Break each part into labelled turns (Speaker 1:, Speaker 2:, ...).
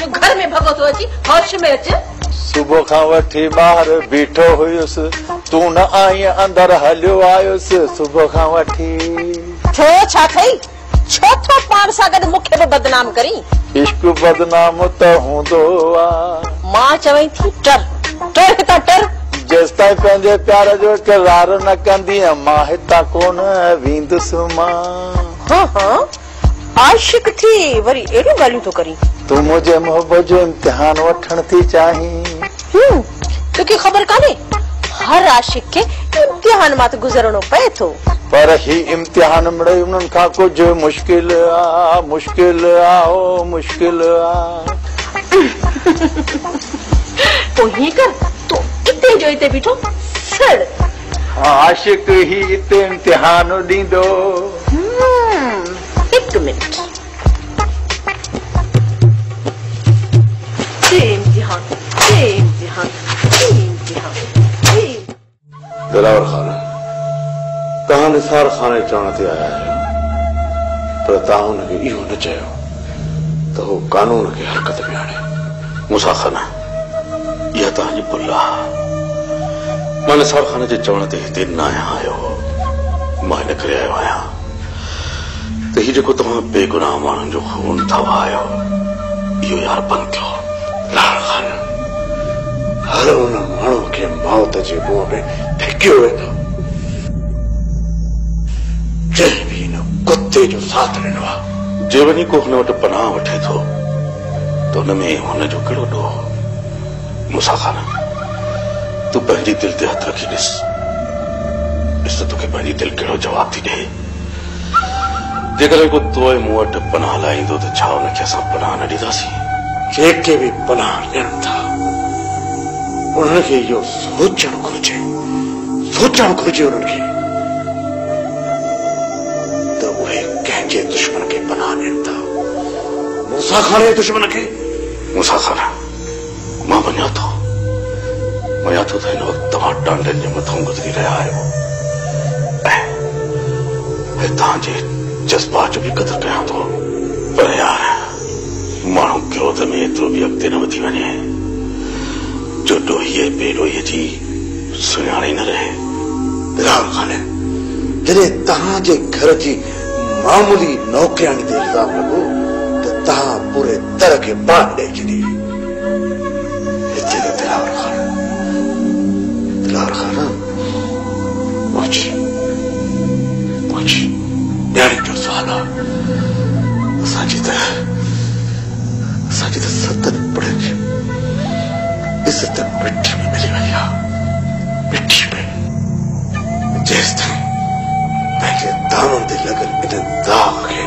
Speaker 1: जो घर में भगो तो अची होश में अच।
Speaker 2: सुबह खां वठी ॿाहिरि बीठो हुयुसि, तू न आई अंदर हलियो आयुसि सुबह खां वठी।
Speaker 1: छो छा थई? छो तो पाण सां गॾु मूंखे बि बदनाम करी?
Speaker 2: इश्क बदनाम त हूंदो आ।
Speaker 1: मां चवई थी टर टर हितां टर।
Speaker 2: जेसि ताईं पंहिंजे प्यार जो इक़रार न कंदी मां हितां कोन वेंदुसि मां।
Speaker 1: हाँ हाँ आशिक थी वरी एड़ियूं ॻाल्हियूं तो करी।
Speaker 2: तू मुझे मोहब्बत जो इम्तिहान वठण थी चाहीं।
Speaker 1: तोखे ख़बर काने हर आशिक के इम्तिहान मां गुजरणो पए थो।
Speaker 2: पर ही इम्तिहान मिड़ई उन्हनि खां कुछ मुश्किल आ, मुश्किल आ, ओ मुश्किल आ।
Speaker 1: तो हीअं कर तू इते जो इते बीठो सड़।
Speaker 2: आशिक ही इते इम्तिहान ॾींदो।
Speaker 1: एक मिनट इम्तिहान इम्तिहान इम्तिहान।
Speaker 3: दिलावर खान तव्हां निसार खाने चवण ते आया आहियो, पर तव्हां हुनखे इहो न चयो त हू कानून खे हरकत में आणे। मूसा खाना इहा तव्हांजी भुल आहे। मां निसार खान जे चवण ते हिते न आहियो। मां हिन करे आयो आहियां त हीउ जेको तव्हां बेगुनाह माण्हुनि जो खून था वहायो इहो यार बंदि कयो। लाल खान हर उन माण्हू खे मौत जे मुंहं में फेकियो वेंदो जंहिं बि हिन कुते जो साथ ॾिनो आहे। जे वञी को हुन वटि पनाह वठे थो त हुनमें हुनजो कहिड़ो ॾोह। मूसा खान तूं पंहिंजी दिलि ते हथ रखी ॾिस त तोखे पंहिंजी दिलि कहिड़ो जवाब थी ॾे। जेकॾहिं को तोए मूं वटि पनाह लाहींदो त छा हुनखे असां पनाह न ॾींदासीं? जेके बि पनाह ॾियनि था उन्हनि खे इहो सोचणु घुर्जे उन्हनि खे त उहे कंहिंजे दुश्मन खे पनाह ॾियनि था। मूसा खान जे दुश्मन खे। मूसा खान मां मञा थो त हिन वक़्तु तव्हां टांडनि जे मथां गुज़री रहिया आहियो ऐं तव्हांजे जज़्बात जो भी कदर कयां थो, पर यार माण्हू क्रोध में एतिरो बि अॻिते न वधी वञे जो ॾोहीअ बेॾोहीअ जी सुञाणे न रहे। बिलावल खान जॾहिं तव्हांजे घर जी मामूली नौकरियाणी ते इल्ज़ाम लॻो त तव्हां पूरे दर खे बाहि ॾेई छॾी। हिते त दिलावर खान न्याणी जो सुवाल आहे। असांजी त सतनि पुड़ियुनि जी इज़त मिठी में मिली वई आहे। मिठी में जेसि ताईं पंहिंजे दाननि ते लॻल इन दाग खे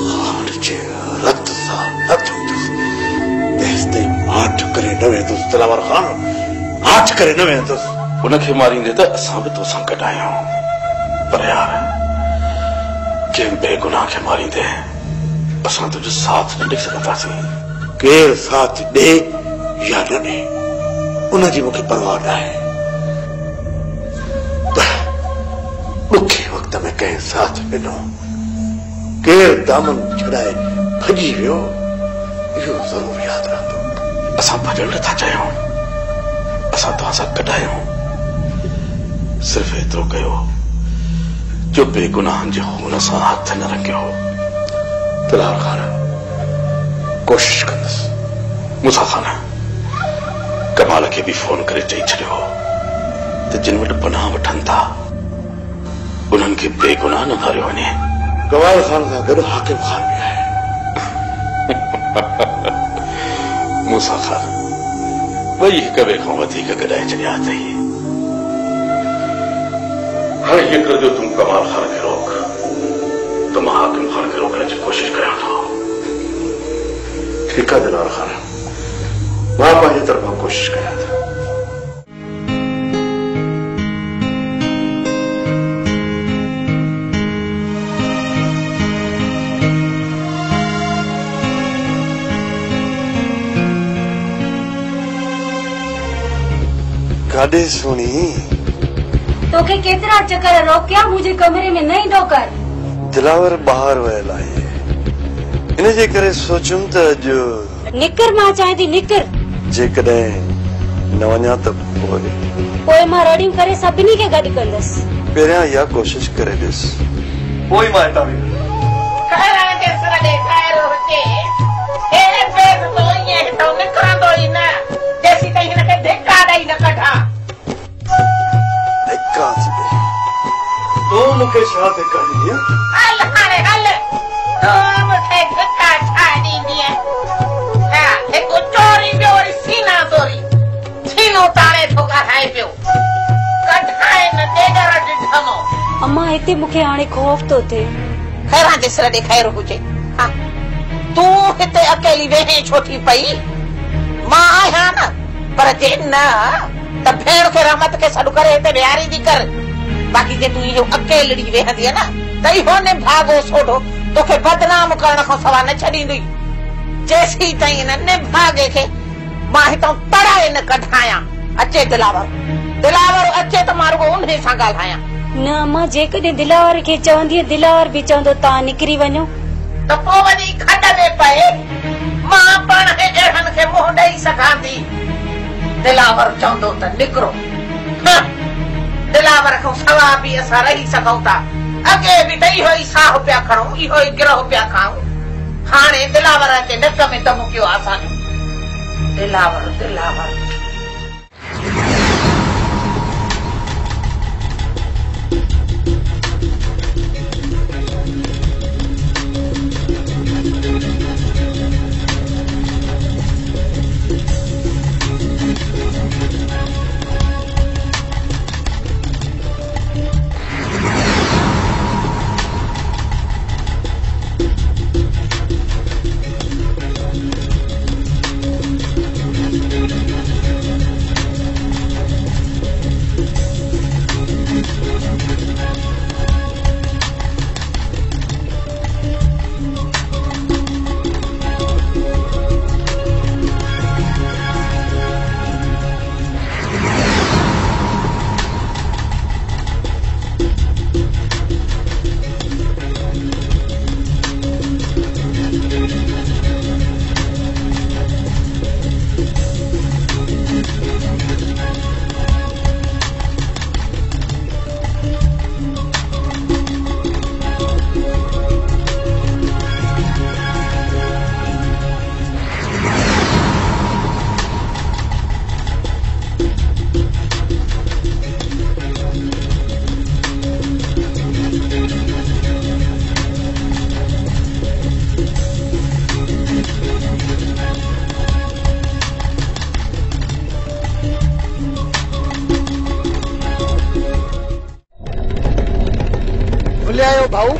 Speaker 3: खान जे रत सां न धोईंदुसि तेसि ताईं माठ करे न वेंदुसि। दिलावर खान माठ करे न वेंदुसि। उनखे मारींदे त असां बि तोसां गॾु आहियूं, पर यार कंहिं बेगुनाह खे मारींदे असां तुंहिंजो साथ न ॾेई सघंदासीं। केरु साथ ॾे या न ॾे उनजी मूंखे परवाह न आहे, पर ॾुखे वक़्त में कंहिं साथ ॾिनो केरु दामन छॾाए भॼी वियो इहो ज़रूरु यादि रहंदो। असां भॼण नथा चाहियूं, असां तव्हां सां गॾु आहियूं। सिर्फ़ एतिरो कयो जो बेगुनाहनि जे खून सां हथ न रंगियो। दिलावर खान कोशिश कंदुसि। मूसा खान कमाल खे बि फोन करे चई छॾियो त जिन वटि पनाह वठनि था उन्हनि खे बेगुनाह न मारियो वञे। कमाल खान सां गॾु हाकिम खान बि आहे। मूसा खान ॿई हिक ॿिए खां वधीक गॾाए छॾिया अथई। हाणे हीअं कर जो तूं कमाल खान खे रोक त मां हाकिम खान खे रोकण जी कोशिश कयां थो। ठीकु आहे दिलावर खान, मां पंहिंजी तरफ़ां कोशिश कयां थो।
Speaker 2: गाॾी सुणी
Speaker 4: तोखे केतिरा चकर रोकिया मुंहिंजे कमरे में न ईंदो कर।
Speaker 2: दिलावर ॿाहिरि वियल आहे,
Speaker 3: इन जे करे सोचुम त जो
Speaker 4: निकर मां चाहे थी निकर
Speaker 3: जेकॾहिं न वञा त
Speaker 4: पोइ मां रड़ियूं करे सभिनी खे गॾु कंदसि।
Speaker 3: पहिरियां इहा कोशिश करे ॾिस, पोइ मां हितां तो मूंखे छा धिका ॾींदी?
Speaker 5: हल हाणे हल, तो मूंखे धिका छा ॾींदी? हा, हिकु चोरी ॿियो वरी सीना चोरी, सीनो ताणे थो ॻाल्हाए पियो, कढाए न ॾेडर ॾिठमो।
Speaker 4: अम्मा हिते मूंखे हाणे खौफ थो थिए।
Speaker 5: खैरां ॾिसर ॾेखाइर हुजे, हा तूं हिते अकेली वेहे छो थी पई? मां आहियां न, पर जे न त भेण खे रहमत खे सॾु करे हिते विहारी थी कर। बाक़ी जे तूं इहो अकेलड़ी वेहंदी न त इहो ने भागो सोढो तोखे बदनाम करण खां सवाइ न छॾींदी। जेसीं ताईं हिन निभागे खे मां हितां तड़ाए न कढायां। अचे दिलावर अचे त मां रुगो उन सां ॻाल्हायां।
Speaker 4: न अम्मा, जेकॾहिं दिलावर खे चवंदी दिलावर बि चवंदो तव्हां निकिरी वञो
Speaker 5: त पोइ वञी खॾ में पए। मां पाण अहिड़नि खे मुंहुं ॾेई सघां थी। दिलावर चवंदो त निकिरो, दिलावर खां सवाइ बि असां रही सघूं था। अॻे बि त इहो ई साह पिया खणूं, इहो ई गिरह पिया खाऊं। हाणे दिलावर अचे नक में दमुकियो असांजो। दिलावर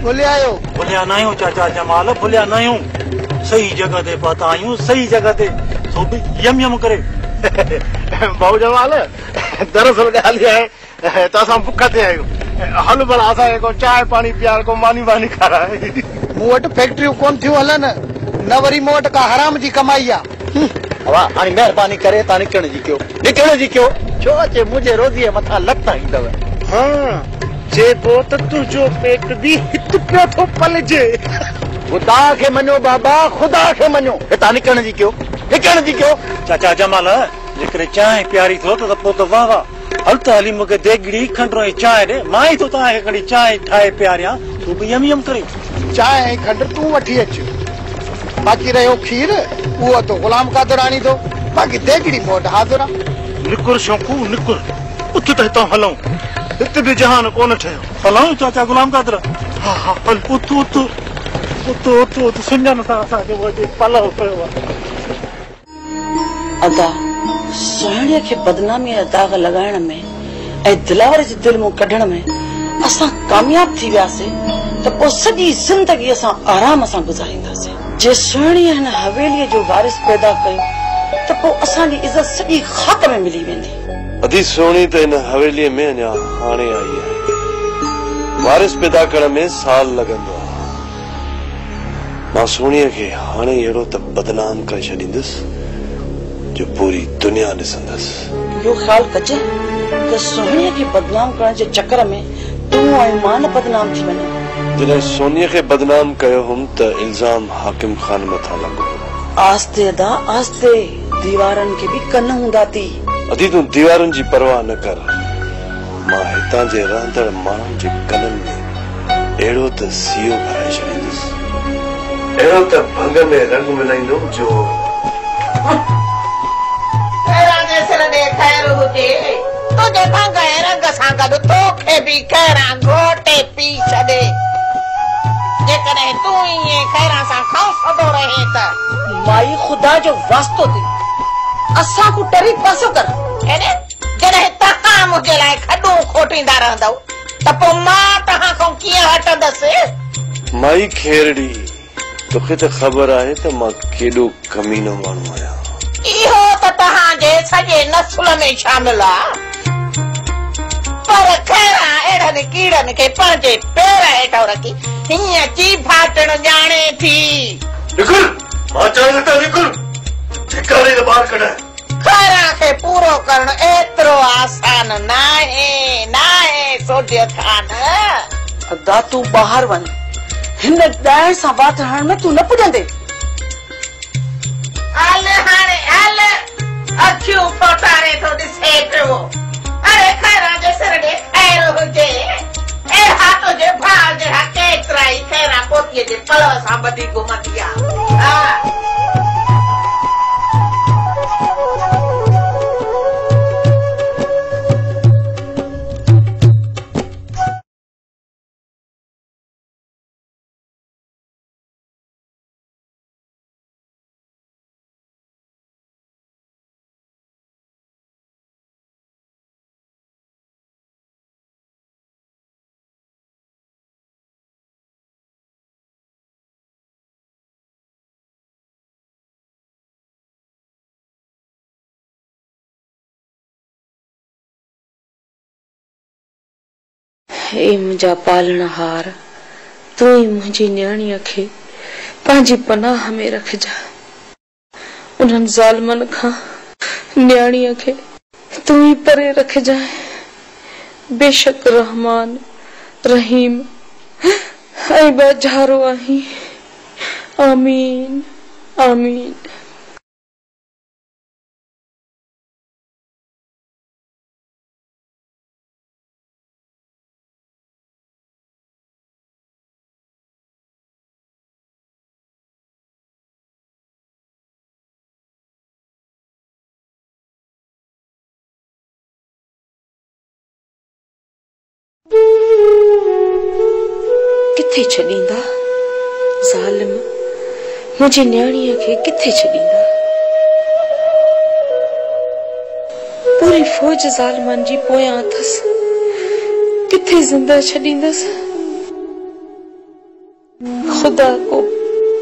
Speaker 6: भुलिया न आहियूं चाचा जमाल, भुलिया न आहियूं। सही जगह ते पहुता आहियूं, सही जगह ते सो बि यम यम करे।
Speaker 7: भाऊ जमाल, दरअसल ॻाल्हि आहे त असां बुख ते आहियूं। हल भला असांखे को चांहि पाणी पीआर, को मानी वानी खाराए।
Speaker 8: मूं वटि फैक्ट्रियूं कोन थियूं हलनि, न वरी मूं वटि का हराम जी कमाई आहे।
Speaker 2: हाणे महिरबानी करे तव्हां निकिरण जी कयो। छो अचे मुंहिंजे रोज़ीअ मथां लटा ईंदव।
Speaker 7: चइबो त तुंहिंजो पेट बि हिते पियो थो पलिजे।
Speaker 2: ख़ुदा खे मञो बाबा, ख़ुदा खे मञो। हितां निकिरण जी कयो।
Speaker 6: चाचा जमाल, जेकॾहिं चांहि प्यारी थियो त पोइ त वाह वाह। हल त हली मूंखे देगड़ी खंडु ऐं चांहि ॾे, मां ई थो तव्हांखे खणी चांहि ठाहे प्यारियां, तूं बि यम यम करे।
Speaker 8: चांहि ऐं खंडु तूं वठी अच, बाक़ी रहियो खीर उहो त ग़ुलाम कादर आणी थो। बाक़ी देगड़ी मूं वटि हाज़िर आहे।
Speaker 7: निकुर शौंकू निकुर, उथ त हितां हलूं। हिते बि जहान कोन ठहियो।
Speaker 6: हलूं चाचा गुलाम कादर।
Speaker 7: हा हल उथ सुञाण सां असांखे पलव पियो आहे।
Speaker 9: अदा सुहिणीअ खे बदनामीअ जा दाग़ लॻाइण में ऐं दिलावर जी दिलि मां कढण में असां कामयाब थी वियासीं त पोइ सॼी ज़िंदगी असां आराम सां गुज़ारींदासीं। जे सुहिणीअ हिन हवेलीअ जो वारिस पैदा कयो त पोइ असांजी इज़त सॼी खाक में मिली वेंदी।
Speaker 3: अधी सोणी त हिन हवेलीअ में अञा हाणे आई आहे। वारिस पैदा करण में साल लॻंदो आहे। मां सोणीअ खे हाणे अहिड़ो त बदनाम करे छॾींदुसि जो पूरी दुनिया ॾिसंदसि।
Speaker 9: इहो ख़्यालु कजे त सुहिणीअ खे बदनाम करण जे चकर में तूं ऐं मां न बदनाम थी वञूं।
Speaker 10: जॾहिं सोनीअ खे बदनाम कयो हुम त इल्ज़ाम हाकिम खान मथां लॻो।
Speaker 9: आस्ते अदा आस्ते, दीवारनि खे बि कन हूंदा थी।
Speaker 10: अदी तूं दीवारनि जी परवाह न कर, मां हितां जे रहंदड़ माण्हुनि जे कननि में अहिड़ो त सीओ भराए छॾींदुसि, अहिड़ो त भंग में रंग मिलाईंदुमि जो
Speaker 5: ख़ैर हुजे तुंहिंजे भंग ऐं रंग सां गॾु तोखे बि कहिड़ा घोटे पी छॾे। जेकॾहिं तूं ईअं खैरा सां खौफ़ंदो रहे त
Speaker 9: माई ख़ुदा जो वास्तो थी असां को टरी पासो कर।
Speaker 5: जॾहिं तव्हां मुंहिंजे लाइ खॾूं खोटींदा रहंदव त पोइ मां तव्हां खां कीअं हटंदसि।
Speaker 10: माई खेरड़ी, तोखे त ख़बर आहे त मां केॾो कमीनो माण्हू आहियां।
Speaker 5: इहो त तव्हांजे सॼे नस्ल में शामिल आहे, पर खैरा अहिड़नि कीड़नि खे पंहिंजे पेर हेठो रखी हीअं ची फाटण ॼाणे थी।
Speaker 10: निकुर, मां चाहियां त निकुर, ठिकाने त ॿाहिरि कढाए।
Speaker 5: खैरा खे पूरो करणु एतिरो आसान नाहे सोढिय खान।
Speaker 9: अदा तूं ॿाहिरि वञ, हिन ॻाइण सां बात हणण में तूं न पुॼंदे।
Speaker 5: हल हाणे हल, अखियूं फोटारे थो ॾिसे पियो। अरे खैरा जे सिर ॾे खैर हुजे, अहिड़ा तुंहिंजे भाउ जहिड़ा केतिरा ई खैरा पोतीअ जे पलव सां ॿधी घुमंदी आहे।
Speaker 1: हे मुंहिंजा पालणहार, तूं ई मुंहिंजी न्याणीअ खे पंहिंजी पनाह में रखजा। उन्हनि ज़ालमनि खां न्याणीअ खे तूं ई परे रखजाए। बेशक रहमान रहीम ऐं बेजारो आहीं। आमीन आमीन। किथे छॾींदा ज़ालिम, मुंहिंजी न्याणीअ खे किथे छॾींदा। पूरी फौज ज़ालिमनि जी पोयां अथसि, किथे ज़िंदा छॾींदसि। ख़ुदा को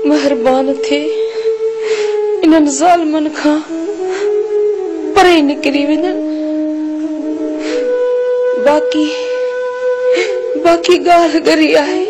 Speaker 1: महिरबान थिए, इन्हनि ज़ालिमनि खां परे निकिरी वञनि। बाक़ी ॻाल्हि गरी आहे।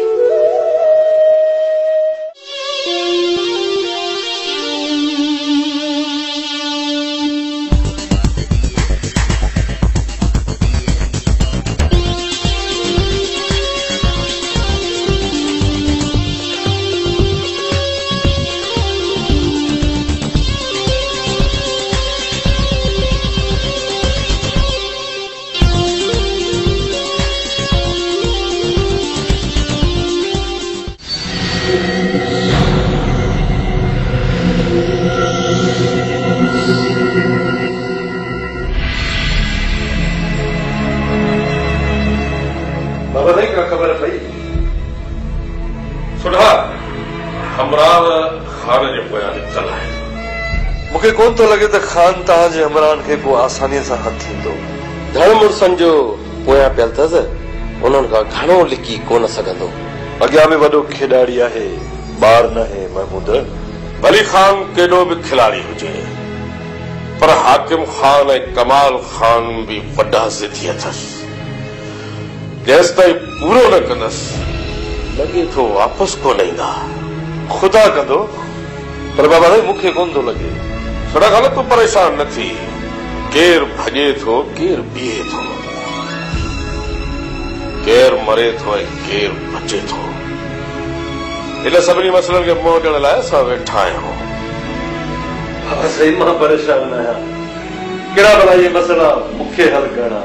Speaker 10: मूंखे कोन थो लॻे त खान तव्हांजे हमरान खे को आसानीअ सां हथ थींदो।
Speaker 11: धड़ मुड़सनि जो पोयां पियल अथसि, उन्हनि खां घणो लिकी कोन सघंदो।
Speaker 10: अॻियां में वॾो खिलाड़ी आहे, ॿार न आहे महमूद।
Speaker 12: वली खान केॾो बि खिलाड़ी हुजे, पर हाकिम खान ऐं कमाल खान भी वॾा ज़िदी अथसि। जेसि ताईं पूरो न कंदसि लॻे थो वापसि कोन ईंदा।
Speaker 10: ख़ुदा कंदो, पर बाबा मूंखे कोन थो लॻे।
Speaker 12: थोड़ा ग़लति तूं परेशान न थी, केरु भॼे थो केरु बीहे थो, केरु मरे थो ऐं केरु बचे थो। इन सभिनी मसइलनि खे मुंहुं ॾियण लाइ असां वेठा आहियूं।
Speaker 10: सही मां परेशान आहियां। कहिड़ा भला इहे मसइला मूंखे हल करणा।